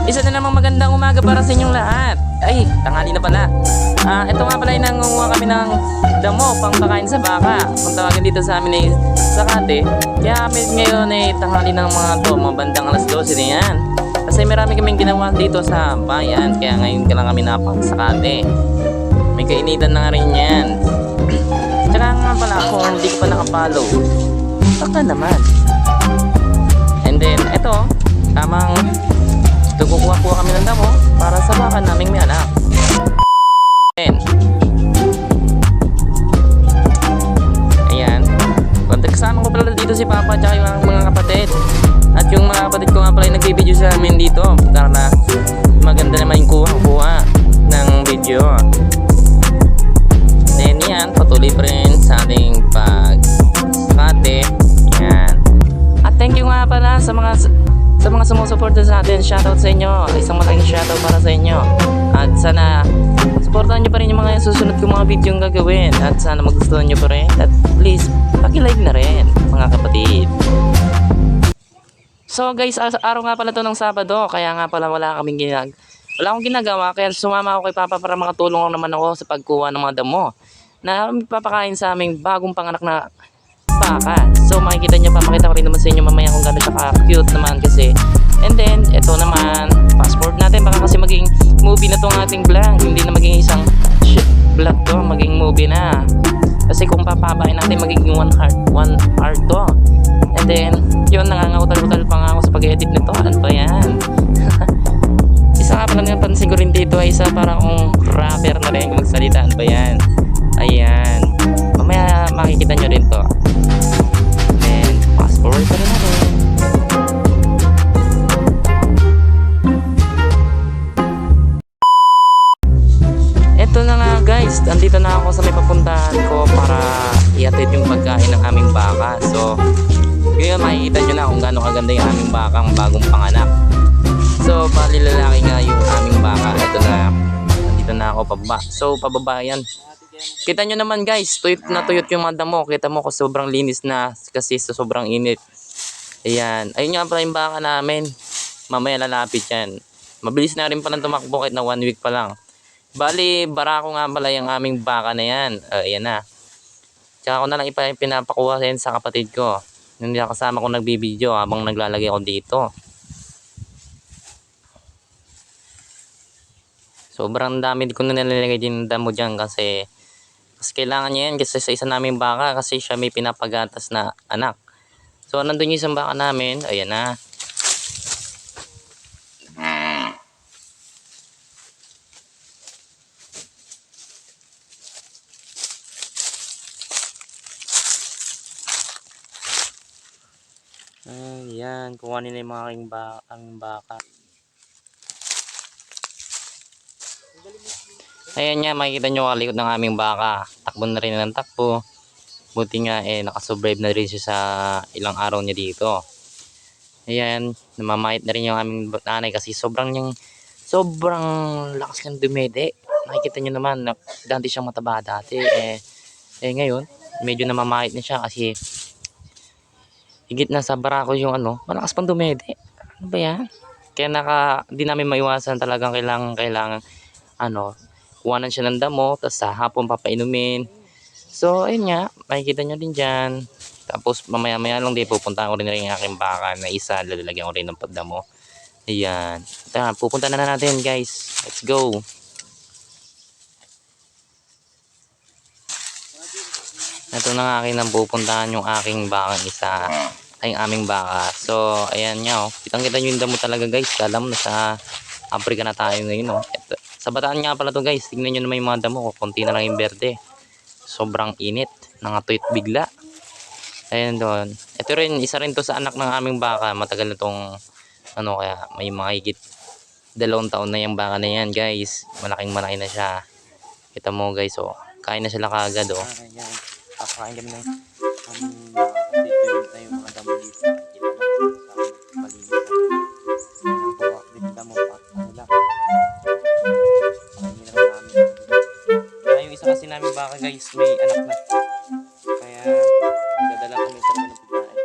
Isa na namang magandang umaga para sa inyong lahat. Ay, tanghali na pala. Ito nga pala yung nangunguha kami ng damo pang pakain sa baka. Kung tawagin dito sa amin ay sakate. Kaya kami ngayon ay tanghali ng mga mga bandang alas 12 na yan. Kasi marami kaming ginawa dito sa bayan. Kaya ngayon ka lang kami napang sakate. May kainitan na nga rin yan. Tsaka nga pala kung hindi ko pa nakapollow, baka naman. And then, eto, tamang kukuha-kuha kami ng damo para sa baka naming may anak. Ayan. Kasama ko pala dito si Papa at yung mga kapatid. At yung mga kapatid ko nga pala yung nagbibideo sa amin dito. Karena maganda naman yung kuha ng video. Then yan, patuloy pa rin sa ating pag-sakate. Yan. At thank you nga pala sa mga sumusuporta sa atin. Shoutout sa inyo. Isang malaking shoutout para sa inyo. At sana supportahan nyo pa rin yung mga susunod kong mga video yung gagawin. At sana magustuhan nyo pa rin. At please, paki-like na rin mga kapatid. So guys, araw nga pala to ng Sabado. Kaya nga pala wala akong ginagawa. Kaya sumama ako kay Papa para makatulong naman ako sa pagkuha ng mga damo na papakain sa aming bagong panganak na baka. So makikita nyo, papakita ko rin naman sa inyo mamaya kung gano'n siya ka-cute naman kasi. And then, ito naman, passport natin. Baka kasi maging movie na itong ating vlog. Hindi na maging isang vlog to, maging movie na. Kasi kung papabain natin, magiging one hour to. And then, yun, nangangautal-utal pa nga ako sa pag-edit nito. Ano ba yan? Isa nga pala napansin ko rin dito ay isa parang rapper na rin magsalita. Ano ba yan? Ayan. Mamaya makikita nyo rin to. And fast forward pa rin natin. Ito na nga guys, andito na ako sa may papuntahan ko para i-atid yung pagkain ng aming baka. So ngayon makikita nyo na kung gaano kaganda yung aming bakang bagong panganak. So bali lalaki nga yung aming baka. Ito na, andito na ako pababa. So pababa yan. Kita nyo naman guys, tuyot na tuyot yung mga damo. Kita mo ko sobrang linis na kasi sa sobrang init. Ayan, ayun nga pala yung baka namin. Mamaya lalapit yan. Mabilis na rin palang tumakbo kahit na 1 week pa lang. Bali, barako nga pala yung aming baka na yan. Ayan na. Tsaka ko na lang pinapakuha sa kapatid ko. Hindi kasama ko nagbibideo habang naglalagay ako dito. Sobrang dami ko na nilalagay din damo dyan kasi kailangan niya yan kasi sa isa naming baka kasi siya may pinapagatas na anak. So nandun yung isang baka namin. Ayan na. Ayan, kuha nila yung mga aming baka. Ayan nga, makikita nyo kalikot ng aming baka. Takbo na rin ng takbo. Buti nga nakasurvive na rin siya sa ilang araw niya dito. Ayan, namamahit na rin yung aming nanay kasi sobrang lakas niyang dumede. Makikita nyo naman, dati siyang mataba dati. Ngayon, medyo namamahit na siya kasi higit na sa barako yung malakas pang dumede. Ano ba yan? Kaya di namin maiwasan talagang kailangan kuhanan siya ng damo, tapos sa hapon papainumin. So ayun nga, makikita nyo din dyan. Tapos mamaya lang din pupunta ko rin yung aking baka na isa, lalagyan ko rin ng pagdamo. Ayan, pupunta na natin guys, let's go. Ito na nga akin ang pupuntahan yung aking bakang isa, ay aming baka. So ayan nga, kitang kita nyo yung damo talaga guys. Alam na sa Africa na tayo ngayon. Ito, sa Bataan nga pala to guys, tignan nyo naman yung mga damo ko, konti na lang yung berde. Sobrang init, nangatuyot bigla. Ayan doon. Ito rin, isa rin to sa anak ng aming baka. Matagal na tong kaya may mga higit 2 taon na yung baka na yan guys. Malaki na siya. Kita mo guys, kain na sila kaagad Ayan, kakain kami ng dito na yung mga damo dito. Kasi namin baka guys may anak na kaya dadala kami talaga ng pagkain.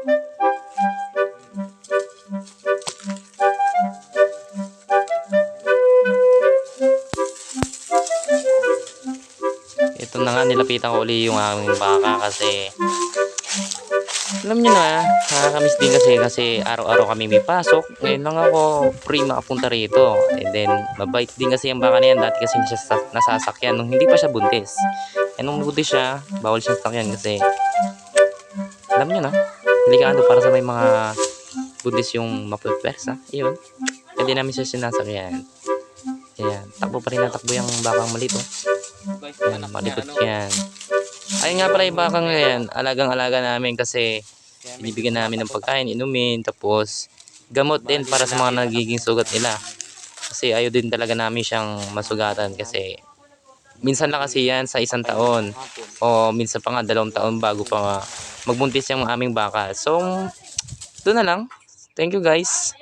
ito na nga, nilapitan ko uli yung aming baka kasi alam nyo na, nakakamiss din kasi araw-araw kami may pasok. Ngayon lang ako free makapunta rito. And then, mabait din kasi ang baka na yan. Dati kasi siya nasasakyan nung hindi pa siya buntis. And nung buntis siya, bawal siya sasakyan kasi alam nyo na, delikado para sa may mga buntis yung mapagpersa. Yun. Hindi namin siya sinasakyan. Ayan, takbo pa rin na takbo yung bakang malito. Ayan, malikot yan. Ayun nga pala yung bakang yan, alagang-alaga namin kasi binibigyan namin ng pagkain, inumin, tapos gamot din para sa mga nagiging sugat nila. Kasi ayaw din talaga namin siyang masugatan kasi minsan lang kasi yan sa isang taon o minsan pa nga 2 taon bago pa magbuntis yung aming baka. So, doon na lang. Thank you guys.